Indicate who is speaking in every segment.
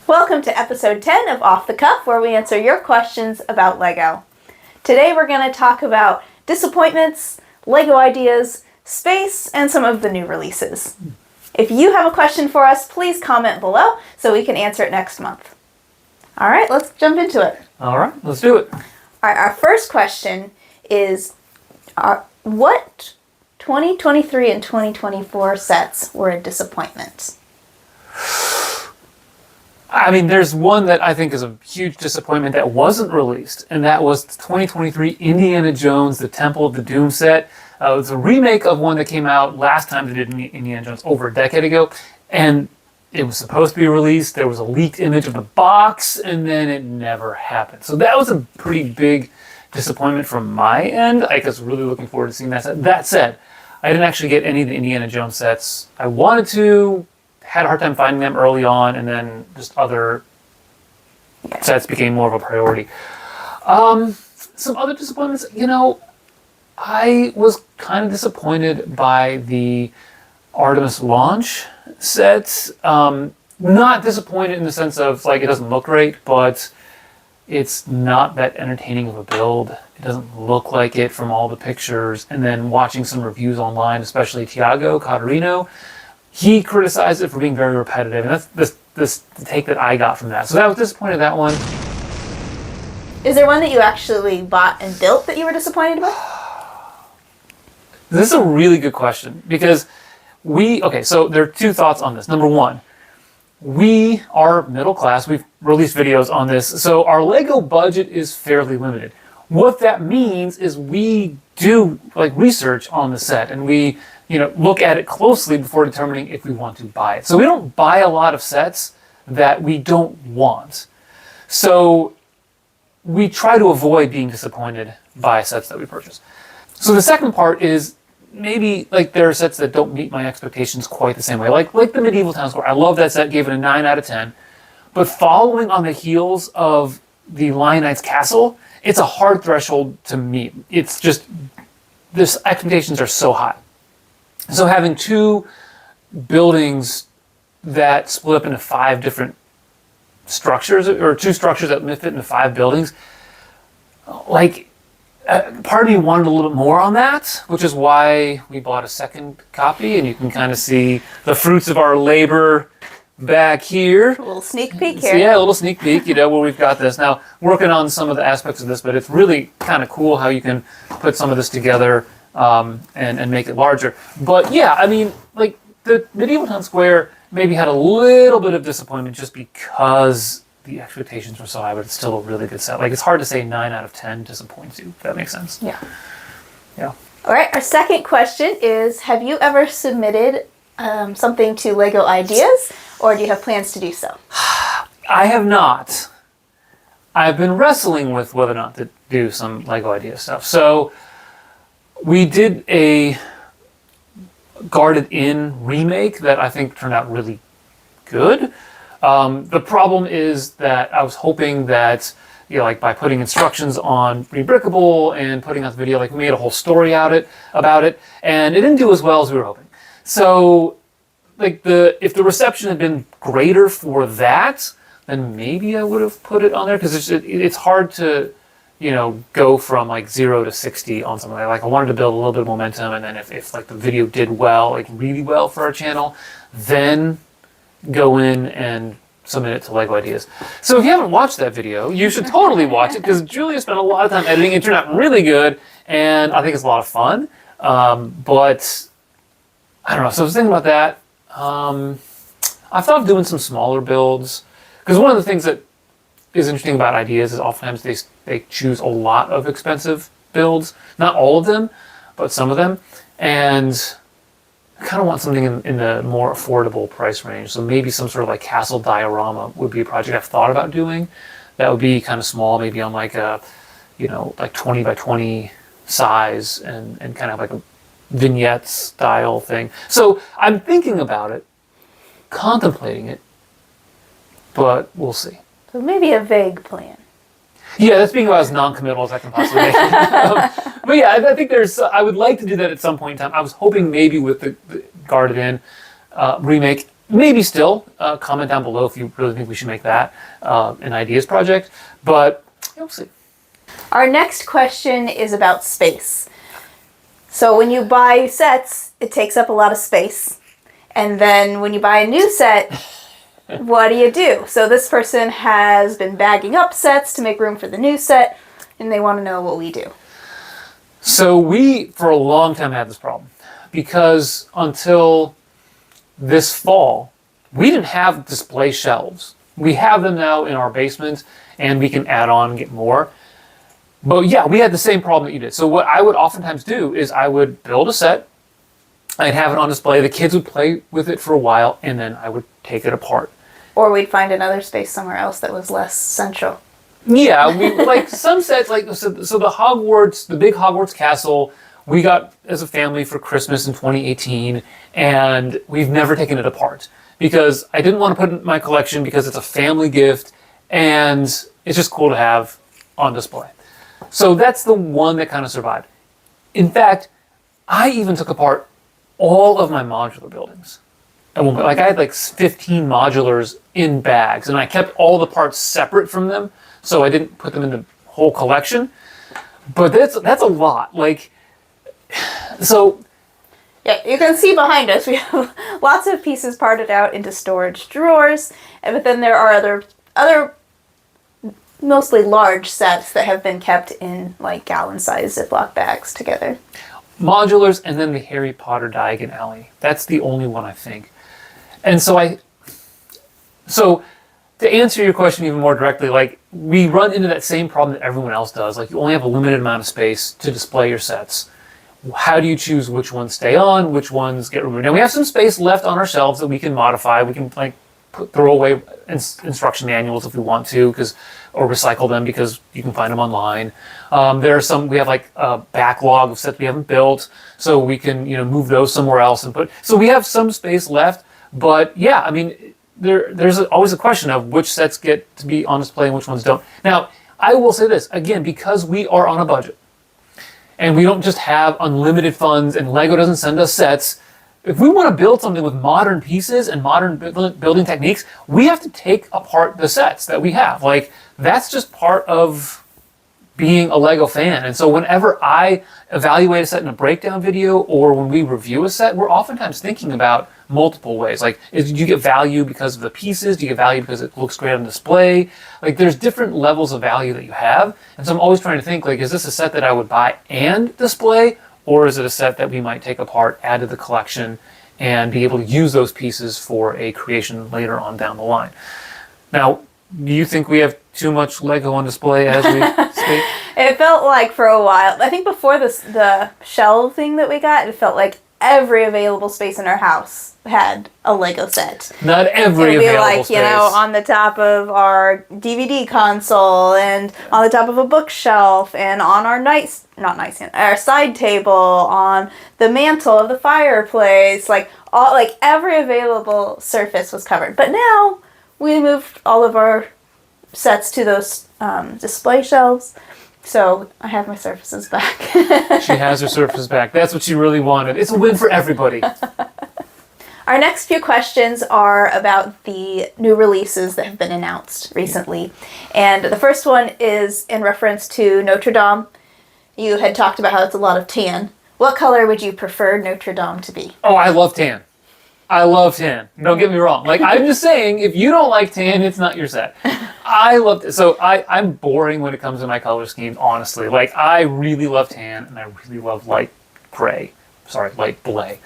Speaker 1: Welcome to episode 10 of Off the Cuff, where we answer your questions about Lego. Today we're going to talk about disappointments, Lego ideas, space, and some of the new releases. If you have a question for us, please comment below so we can answer it next month. All right, let's jump into it.
Speaker 2: All right, let's do it.
Speaker 1: All right, our first question is, what 2023 and 2024 sets were a disappointment?
Speaker 2: I mean, there's one that I think is a huge disappointment that wasn't released, and that was the 2023 Indiana Jones, The Temple of the Doom set. It was a remake of one that came out last time they did Indiana Jones over a decade ago, and it was supposed to be released. There was a leaked image of the box, and then it never happened. So that was a pretty big disappointment from my end. I was really looking forward to seeing that set. That said, I didn't actually get any of the Indiana Jones sets. I wanted to, had a hard time finding them early on, and then just other sets became more of a priority. Some other disappointments, I was kind of disappointed by the Artemis launch set. Not disappointed in the sense of, it doesn't look great, but it's not that entertaining of a build. It doesn't look like it from all the pictures. And then watching some reviews online, especially Tiago Caterino, he criticized it for being very repetitive, and that's the take that I got from that. So that was disappointed in that one.
Speaker 1: Is there one that you actually bought and built that you were disappointed about?
Speaker 2: This is a really good question, because so there are two thoughts on this. Number one, we are middle class. We've released videos on this, so our Lego budget is fairly limited. What that means is we do research on the set, and we look at it closely before determining if we want to buy it. So we don't buy a lot of sets that we don't want. So we try to avoid being disappointed by sets that we purchase. So the second part is maybe there are sets that don't meet my expectations quite the same way. Like the Medieval Town Square. I love that set, gave it a 9 out of 10. But following on the heels of the Lion Knight's Castle, it's a hard threshold to meet. It's just, the expectations are so high. So having two buildings that split up into 5 different structures, or 2 structures that fit into 5 buildings, part of me wanted a little bit more on that, which is why we bought a second copy, and you can kind of see the fruits of our labor back here.
Speaker 1: A little sneak peek here.
Speaker 2: So yeah, a little sneak peek, where we've got this. Now, working on some of the aspects of this, but it's really kind of cool how you can put some of this together and make it larger. But yeah, I mean, the Medieval Town Square maybe had a little bit of disappointment just because the expectations were so high, but it's still a really good set. It's hard to say 9 out of 10 disappoints you, if that makes sense.
Speaker 1: Yeah.
Speaker 2: Yeah.
Speaker 1: All right, our second question is, have you ever submitted something to Lego Ideas, or do you have plans to do so?
Speaker 2: I have not. I've been wrestling with whether or not to do some Lego Ideas stuff. So we did a Guarded In remake that I think turned out really good. The problem is that I was hoping that, by putting instructions on Rebrickable and putting out the video, we made a whole story about it, and it didn't do as well as we were hoping. So, if the reception had been greater for that, then maybe I would have put it on there, because it's hard to, go from 0 to 60 on something. I wanted to build a little bit of momentum, and then if the video did well, really well for our channel, then go in and submit it to Lego Ideas. So if you haven't watched that video, you should totally watch it, because Julia spent a lot of time editing. It turned out really good, and I think it's a lot of fun. But I don't know. So I was thinking about that. I thought of doing some smaller builds, because one of the things that is interesting about Ideas is oftentimes they choose a lot of expensive builds. Not all of them, but some of them. And I kind of want something in the more affordable price range. So maybe some sort of castle diorama would be a project I've thought about doing. That would be kind of small, maybe on a 20 by 20 size, and kind of a vignette style thing. So I'm thinking about it, contemplating it, but we'll see.
Speaker 1: So maybe a vague plan.
Speaker 2: Yeah, that's being about as non-committal as I can possibly make. But yeah, I think I would like to do that at some point in time. I was hoping maybe with the Guarded In remake, maybe still. Comment down below if you really think we should make that an ideas project. But we'll see.
Speaker 1: Our next question is about space. So when you buy sets, it takes up a lot of space. And then when you buy a new set, what do? So this person has been bagging up sets to make room for the new set, and they want to know what we do.
Speaker 2: So we, for a long time, had this problem. Because until this fall, we didn't have display shelves. We have them now in our basement, and we can add on and get more. But yeah, we had the same problem that you did. So what I would oftentimes do is I would build a set, I'd have it on display, the kids would play with it for a while, and then I would take it apart.
Speaker 1: Or we'd find another space somewhere else that was less central.
Speaker 2: Yeah, we like some sets, like so the Hogwarts, the big Hogwarts castle, we got as a family for Christmas in 2018, and we've never taken it apart because I didn't want to put it in my collection because it's a family gift, and it's just cool to have on display. So that's the one that kind of survived. In fact, I even took apart all of my modular buildings. Like I had like 15 modulars in bags, and I kept all the parts separate from them, so I didn't put them in the whole collection. But that's a lot. Like, so.
Speaker 1: Yeah, you can see behind us we have lots of pieces parted out into storage drawers, but then there are other mostly large sets that have been kept in like gallon-sized Ziploc bags together.
Speaker 2: Modulars, and then the Harry Potter Diagon Alley. That's the only one, I think. And so to answer your question even more directly, like we run into that same problem that everyone else does. Like you only have a limited amount of space to display your sets. How do you choose which ones stay on, which ones get removed? Now we have some space left on our shelves that we can modify. We can like throw away instruction manuals if we want to, or recycle them because you can find them online. There are some, we have like a backlog of sets we haven't built, so we can move those somewhere else and put. So we have some space left, but yeah, I mean there's always a question of which sets get to be on display and which ones don't. Now I will say this again, because we are on a budget and we don't just have unlimited funds and Lego doesn't send us sets. If we want to build something with modern pieces and modern building techniques, we have to take apart the sets that we have. Like, that's just part of being a Lego fan. And so whenever I evaluate a set in a breakdown video or when we review a set, we're oftentimes thinking about multiple ways. Like, do you get value because of the pieces? Do you get value because it looks great on display? Like, there's different levels of value that you have. And so I'm always trying to think, like, is this a set that I would buy and display? Or is it a set that we might take apart, add to the collection, and be able to use those pieces for a creation later on down the line? Now, do you think we have too much Lego on display as we speak?
Speaker 1: It felt like for a while, I think before the shelving that we got, it felt like every available space in our house had a Lego set.
Speaker 2: Not every
Speaker 1: available
Speaker 2: available
Speaker 1: space. It would be
Speaker 2: space.
Speaker 1: on the top of our DVD console and on the top of a bookshelf and on our our side table, on the mantle of the fireplace. Like every available surface was covered. But now we moved all of our sets to those display shelves. So I have my surfaces back.
Speaker 2: She has her surfaces back. That's what she really wanted. It's a win for everybody.
Speaker 1: Our next few questions are about the new releases that have been announced recently. And the first one is in reference to Notre Dame. You had talked about how it's a lot of tan. What color would you prefer Notre Dame to be?
Speaker 2: Oh, I love tan. I love tan. Don't get me wrong. Like, I'm just saying, if you don't like tan, it's not your set. I love it. So I'm boring when it comes to my color scheme, honestly. Like, I really love tan, and I really love light gray. Sorry, light blay.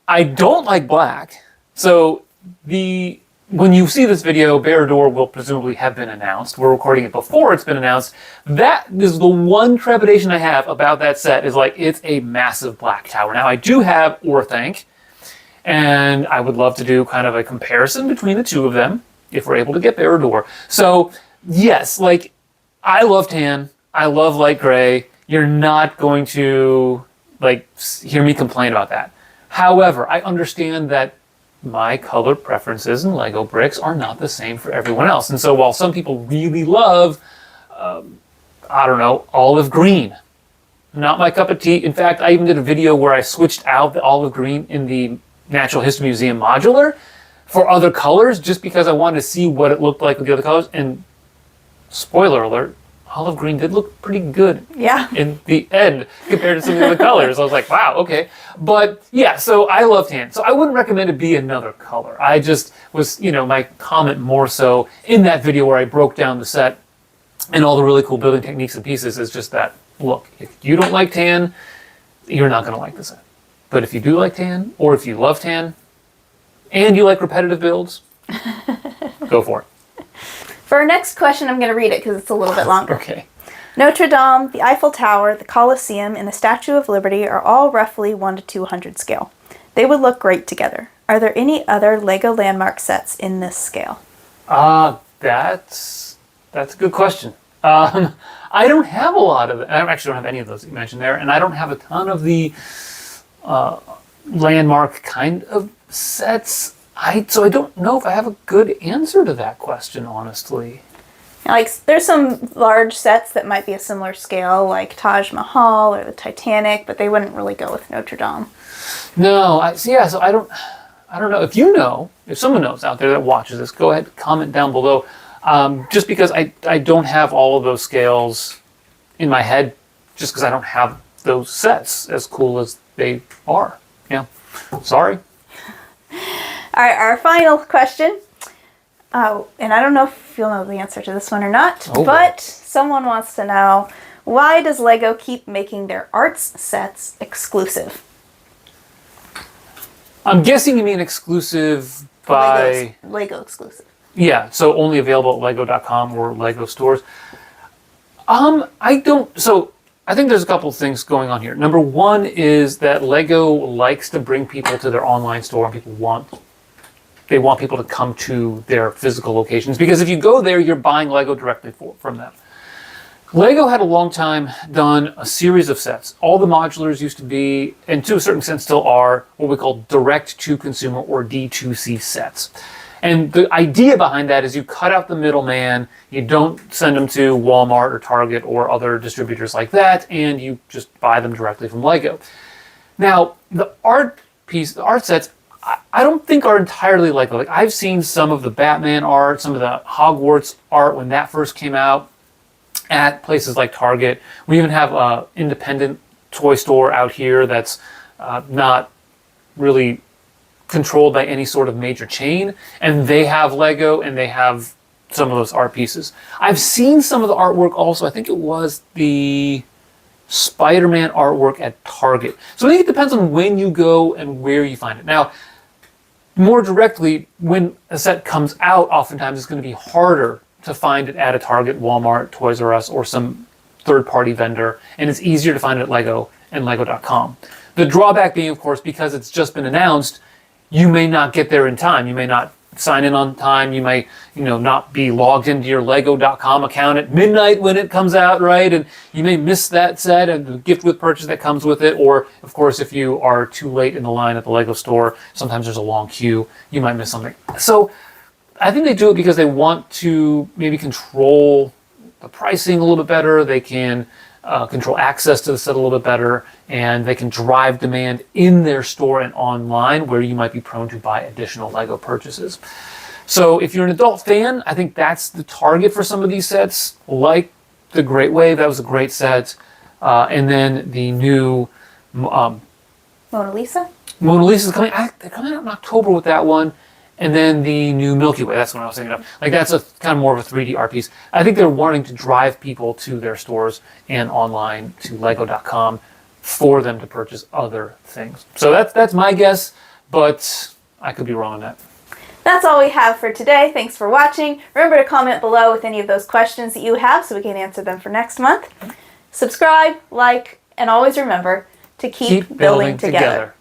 Speaker 2: I don't like black. So when you see this video, Barrador will presumably have been announced. We're recording it before it's been announced. That is the one trepidation I have about that set, is like, it's a massive black tower. Now, I do have Orthanc, and I would love to do kind of a comparison between the two of them if we're able to get Barrador. So yes, like, I love tan. I love light gray. You're not going to like hear me complain about that. However, I understand that my color preferences in Lego bricks are not the same for everyone else. And so while some people really love, I don't know, olive green, not my cup of tea. In fact, I even did a video where I switched out the olive green in the Natural History Museum modular for other colors, just because I wanted to see what it looked like with the other colors. And spoiler alert, olive green did look pretty good
Speaker 1: Yeah.
Speaker 2: in the end compared to some of the other colors. I was like, wow, okay. But yeah, so I love tan. So I wouldn't recommend it be another color. I just was, my comment more so in that video where I broke down the set and all the really cool building techniques and pieces is just that, look, if you don't like tan, you're not going to like the set. But if you do like tan, or if you love tan, and you like repetitive builds, go for it.
Speaker 1: For our next question, I'm going to read it because it's a little bit longer.
Speaker 2: Okay.
Speaker 1: Notre Dame, the Eiffel Tower, the Colosseum, and the Statue of Liberty are all roughly 1 to 200 scale. They would look great together. Are there any other LEGO landmark sets in this scale?
Speaker 2: That's a good question. I don't have a lot of it. I actually don't have any of those that you mentioned there, and I don't have a ton of the landmark kind of sets. So I don't know if I have a good answer to that question, honestly.
Speaker 1: Like, there's some large sets that might be a similar scale, like Taj Mahal or the Titanic, but they wouldn't really go with Notre Dame.
Speaker 2: No, so I don't know. If someone knows out there that watches this, go ahead, comment down below. Just because I don't have all of those scales in my head, just because I don't have those sets as cool as they are. Yeah, sorry.
Speaker 1: All right, our final question. And I don't know if you'll know the answer to this one or not, but someone wants to know, why does LEGO keep making their arts sets exclusive?
Speaker 2: I'm guessing you mean exclusive by...
Speaker 1: Lego exclusive.
Speaker 2: Yeah, so only available at lego.com or Lego stores. I think there's a couple of things going on here. Number one is that Lego likes to bring people to their online store, and they want people to come to their physical locations, because if you go there, you're buying Lego directly from them. Lego had a long time done a series of sets. All the modulars used to be, and to a certain extent still are, what we call direct-to-consumer or D2C sets. And the idea behind that is you cut out the middleman, you don't send them to Walmart or Target or other distributors like that, and you just buy them directly from Lego. Now, the art sets, I don't think are entirely like that. Like, I've seen some of the Batman art, some of the Hogwarts art when that first came out at places like Target. We even have an independent toy store out here that's not really controlled by any sort of major chain, and they have Lego and they have some of those art pieces. I've seen some of the artwork also. I think it was the Spider-Man artwork at Target. So I think it depends on when you go and where you find it. Now, more directly, when a set comes out, oftentimes it's going to be harder to find it at a Target, Walmart, Toys R Us, or some third-party vendor, and it's easier to find it at Lego and Lego.com. The drawback being, of course, because it's just been announced, you may not get there in time. You may not sign in on time. You may, not be logged into your Lego.com account at midnight when it comes out, right? And you may miss that set and the gift with purchase that comes with it. Or, of course, if you are too late in the line at the Lego store, sometimes there's a long queue. You might miss something. So I think they do it because they want to maybe control the pricing a little bit better. They can control access to the set a little bit better, and they can drive demand in their store and online where you might be prone to buy additional Lego purchases. So if you're an adult fan, I think that's the target for some of these sets, like the Great Wave. That was a great set. And then the new
Speaker 1: Mona Lisa?
Speaker 2: Mona Lisa is coming out. They're coming out in October with that one. And then the new Milky Way, that's what I was thinking of. Like, that's a kind of more of a 3D art piece. I think they're wanting to drive people to their stores and online to Lego.com for them to purchase other things. So that's my guess, but I could be wrong on that.
Speaker 1: That's all we have for today. Thanks for watching. Remember to comment below with any of those questions that you have so we can answer them for next month. Subscribe, like, and always remember to keep building together.